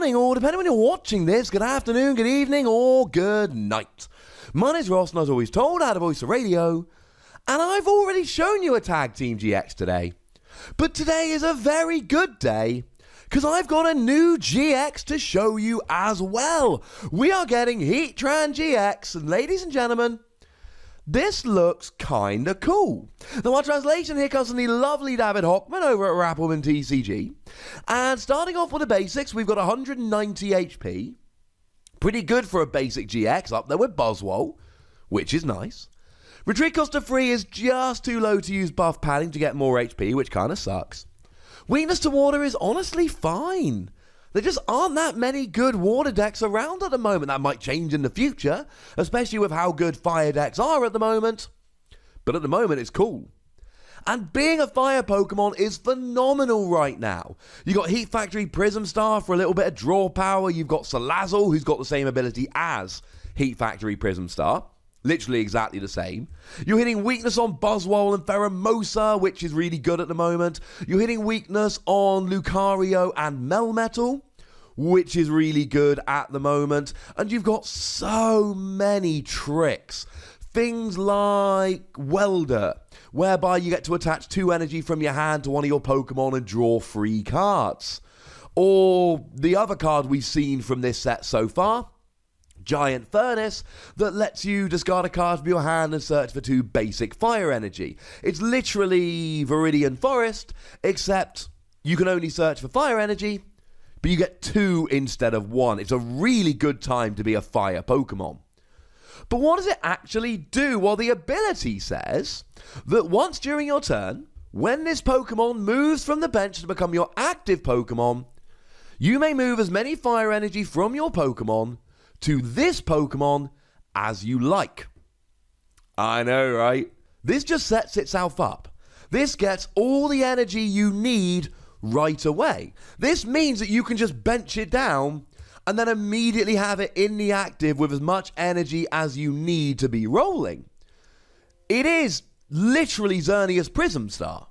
morning, or depending when you're watching this, good afternoon, good evening, or good night. My name's Ross, and as always told, I had a voice of radio, and I've already shown you a Tag Team GX today. But today is a very good day, because I've got a new GX to show you as well. We are getting Heatran GX, and ladies and gentlemen, this looks kinda cool. Now, our translation here comes from the lovely David Hochmann over at Rappelman TCG. And starting off with the basics, we've got 190 HP. Pretty good for a basic GX, up there with Buzzwole, which is nice. Retreat cost of 3 is just too low to use buff padding to get more HP, which kinda sucks. Weakness to water is honestly fine. There just aren't that many good water decks around at the moment. That might change in the future, especially with how good fire decks are at the moment. But at the moment, it's cool. And being a fire Pokemon is phenomenal right now. You got Heat Factory Prism Star for a little bit of draw power. You've got Salazzle, who's got the same ability as Heat Factory Prism Star. Literally exactly the same. You're hitting weakness on Buzzwole and Pheromosa, which is really good at the moment. You're hitting weakness on Lucario and Melmetal, which is really good at the moment. And you've got so many tricks. Things like Welder, whereby you get to attach 2 energy from your hand to one of your Pokemon and draw 3 cards. Or the other card we've seen from this set so far, Giant Furnace, that lets you discard a card from your hand and search for 2 basic fire energy. It's literally Viridian Forest, except you can only search for fire energy, but you get 2 instead of 1. It's a really good time to be a fire Pokemon. But what does it actually do? Well, the ability says that once during your turn, when this Pokemon moves from the bench to become your active Pokemon, you may move as many fire energy from your Pokemon to this Pokemon as you like. I know, right? This just sets itself up. This gets all the energy you need right away. This means that you can just bench it down and then immediately have it in the active with as much energy as you need to be rolling. It is literally Xerneas Prism Star.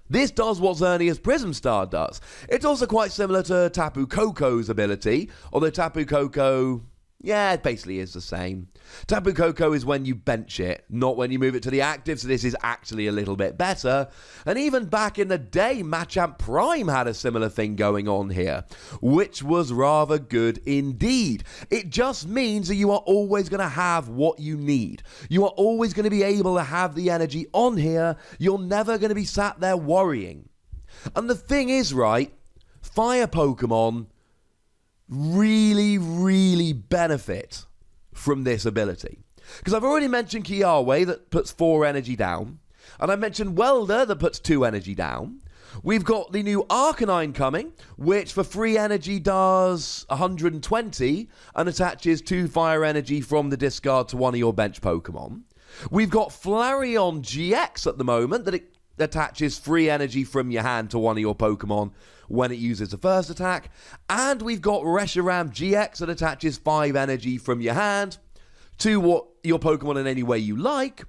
This does what Xerneas Prism Star does. It's also quite similar to Tapu Koko's ability, although Tapu Koko, yeah, it basically is the same. Tapu Koko is when you bench it, not when you move it to the active, so this is actually a little bit better. And even back in the day, Machamp Prime had a similar thing going on here, which was rather good indeed. It just means that you are always going to have what you need. You are always going to be able to have the energy on here. You're never going to be sat there worrying. And the thing is, right, fire Pokemon really benefit from this ability. Because I've already mentioned Kiawe that puts 4 energy down, and I mentioned Welder that puts 2 energy down. We've got the new Arcanine coming, which for 3 energy does 120 and attaches 2 fire energy from the discard to one of your bench Pokemon. We've got Flareon GX at the moment that it attaches 3 energy from your hand to one of your Pokemon when it uses the first attack. And we've got Reshiram GX that attaches 5 energy from your hand to what your Pokemon in any way you like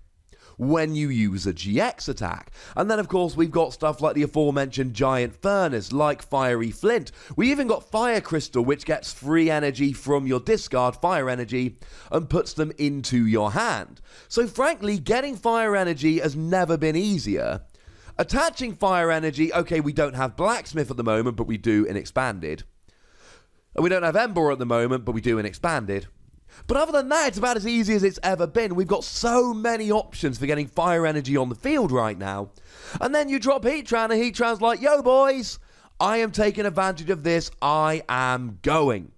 when you use a GX attack. And then, of course, we've got stuff like the aforementioned Giant Furnace, like Fiery Flint. We even got Fire Crystal, which gets 3 energy from your discard, fire energy, and puts them into your hand. So, frankly, getting fire energy has never been easier. Attaching fire energy, okay, we don't have Blacksmith at the moment, but we do in Expanded. And we don't have Ember at the moment, but we do in Expanded. But other than that, it's about as easy as it's ever been. We've got so many options for getting fire energy on the field right now. And then you drop Heatran, and Heatran's like, yo boys, I am taking advantage of this, I am going.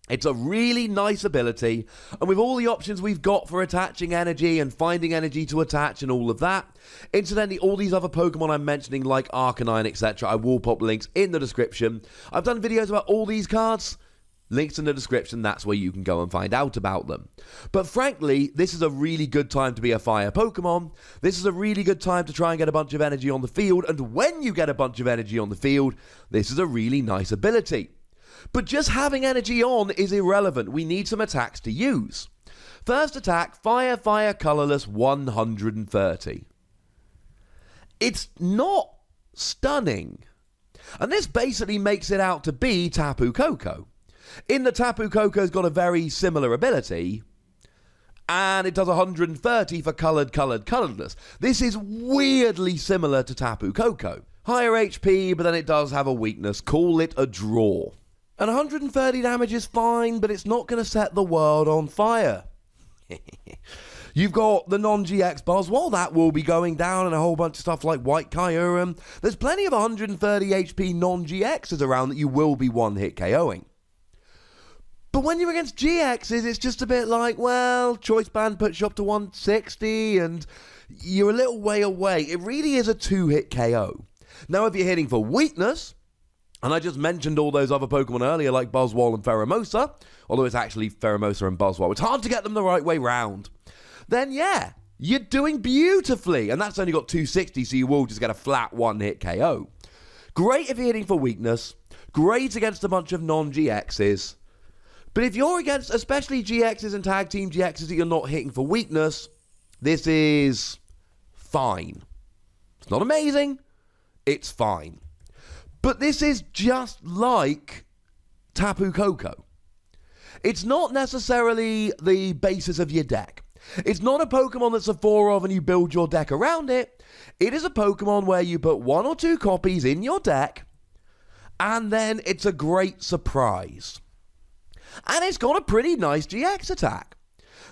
It's a really nice ability, and with all the options we've got for attaching energy and finding energy to attach and all of that, incidentally, all these other Pokemon I'm mentioning, like Arcanine, etc., I will pop links in the description. I've done videos about all these cards. Links in the description, that's where you can go and find out about them. But frankly, this is a really good time to be a fire Pokemon. This is a really good time to try and get a bunch of energy on the field, and when you get a bunch of energy on the field, this is a really nice ability. But just having energy on is irrelevant. We need some attacks to use. First attack, Fire, Colorless, 130. It's not stunning. And this basically makes it out to be Tapu Koko. In the Tapu Koko's got a very similar ability, and it does 130 for colouredness. This is weirdly similar to Tapu Koko. Higher HP, but then it does have a weakness. Call it a draw. And 130 damage is fine, but it's not going to set the world on fire. You've got the non-GX Buzzwole, that will be going down, and a whole bunch of stuff like White Kyurem. There's plenty of 130 HP non-GXs around that you will be one-hit KOing. But when you're against GXs, it's just a bit like, well, Choice Band puts you up to 160, and you're a little way away. It really is a two-hit KO. Now, if you're hitting for weakness, and I just mentioned all those other Pokemon earlier, like Buzzwole and Pheromosa, although it's actually Pheromosa and Buzzwole. It's hard to get them the right way round. Then, yeah, you're doing beautifully. And that's only got 260, so you will just get a flat one-hit KO. Great if you're hitting for weakness. Great against a bunch of non-GXs. But if you're against, especially GXs and Tag Team GXs that you're not hitting for weakness, this is fine. It's not amazing. It's fine. But this is just like Tapu Koko. It's not necessarily the basis of your deck. It's not a Pokemon that's a 4 of and you build your deck around it. It is a Pokemon where you put 1 or 2 copies in your deck, and then it's a great surprise. And it's got a pretty nice GX attack.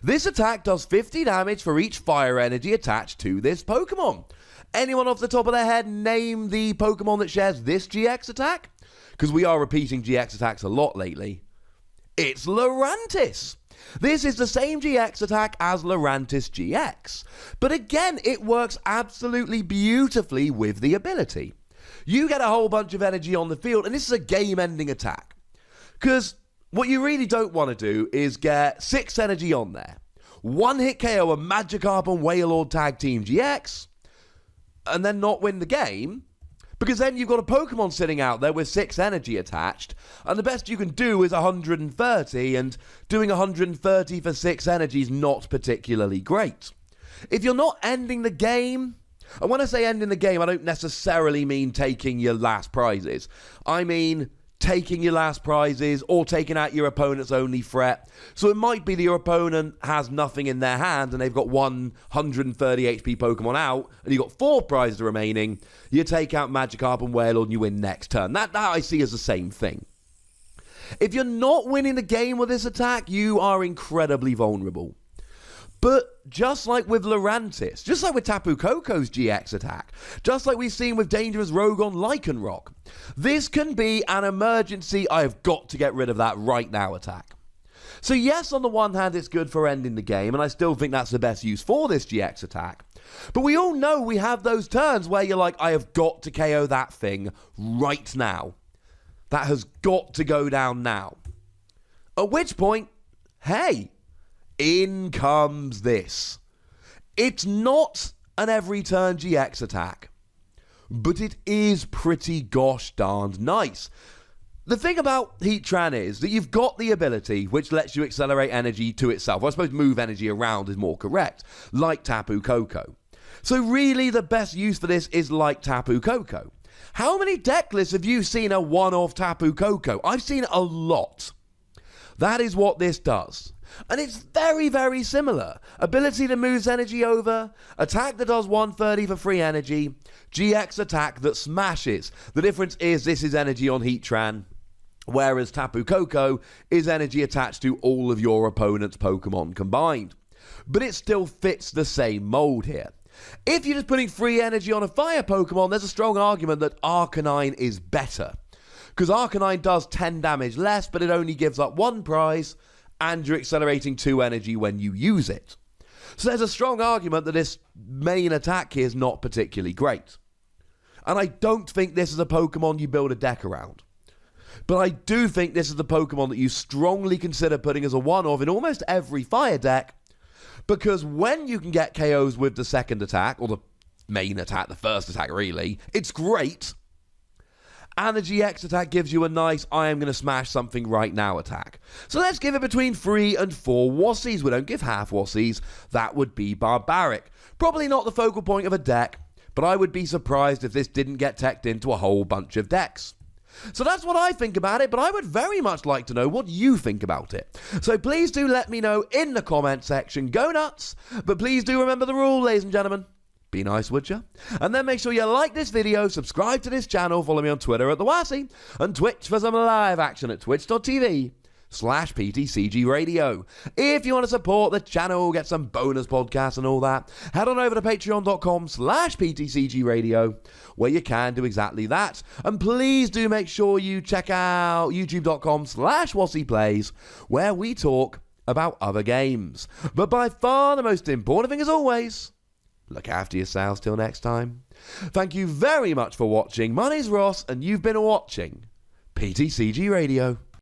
This attack does 50 damage for each fire energy attached to this Pokemon. Anyone off the top of their head name the Pokemon that shares this GX attack? Because we are repeating GX attacks a lot lately. It's Lurantis. This is the same GX attack as Lurantis GX. But again, it works absolutely beautifully with the ability. You get a whole bunch of energy on the field, and this is a game-ending attack. Because what you really don't want to do is get 6 energy on there. One-hit KO a Magikarp and Wailord Tag Team GX, and then not win the game, because then you've got a Pokemon sitting out there with 6 energy attached, and the best you can do is 130, and doing 130 for 6 energy is not particularly great. If you're not ending the game, and when I say ending the game, I don't necessarily mean taking your last prizes. I mean taking your last prizes or taking out your opponent's only threat. So it might be that your opponent has nothing in their hand and they've got 130 HP Pokemon out and you've got 4 prizes remaining. You take out Magikarp and Wailord and you win next turn. That I see as the same thing. If you're not winning the game with this attack, you are incredibly vulnerable. But just like with Lurantis, just like with Tapu Koko's GX attack, just like we've seen with Dangerous Rogon Lycanroc, this can be an emergency, I have got to get rid of that right now attack. So yes, on the one hand, it's good for ending the game, and I still think that's the best use for this GX attack. But we all know we have those turns where you're like, I have got to KO that thing right now. That has got to go down now. At which point, hey, in comes this. It's not an every turn GX attack, but it is pretty gosh darned nice. The thing about Heatran is that you've got the ability which lets you accelerate energy to itself. Well, I suppose move energy around is more correct, like Tapu Koko. So really the best use for this is like Tapu Koko. How many deck lists have you seen a one-off Tapu Koko? I've seen a lot. That is what this does. And it's very, very similar. Ability that moves energy over, attack that does 130 for free energy, GX attack that smashes. The difference is this is energy on Heatran, whereas Tapu Koko is energy attached to all of your opponent's Pokemon combined. But it still fits the same mold here. If you're just putting free energy on a fire Pokemon, there's a strong argument that Arcanine is better. Because Arcanine does 10 damage less, but it only gives up 1 prize, and you're accelerating 2 energy when you use it. So there's a strong argument that this main attack here is not particularly great. And I don't think this is a Pokemon you build a deck around. But I do think this is the Pokemon that you strongly consider putting as a one-of in almost every fire deck, because when you can get KOs with the second attack, or the main attack, the first attack really, it's great. And the GX attack gives you a nice, I am going to smash something right now attack. So let's give it between 3 and 4 Wassies. We don't give half Wassies. That would be barbaric. Probably not the focal point of a deck, but I would be surprised if this didn't get teched into a whole bunch of decks. So that's what I think about it, but I would very much like to know what you think about it. So please do let me know in the comment section. Go nuts, but please do remember the rule, ladies and gentlemen. Be nice, would you? And then make sure you like this video, subscribe to this channel, follow me on Twitter at The Wassy, and Twitch for some live action at twitch.tv/PTCGRadio. If you want to support the channel, get some bonus podcasts and all that, head on over to patreon.com/PTCGRadio, where you can do exactly that. And please do make sure you check out youtube.com/WassyPlays, where we talk about other games. But by far the most important thing, as always, look after yourselves till next time. Thank you very much for watching. My name's Ross, and you've been watching PTCG Radio.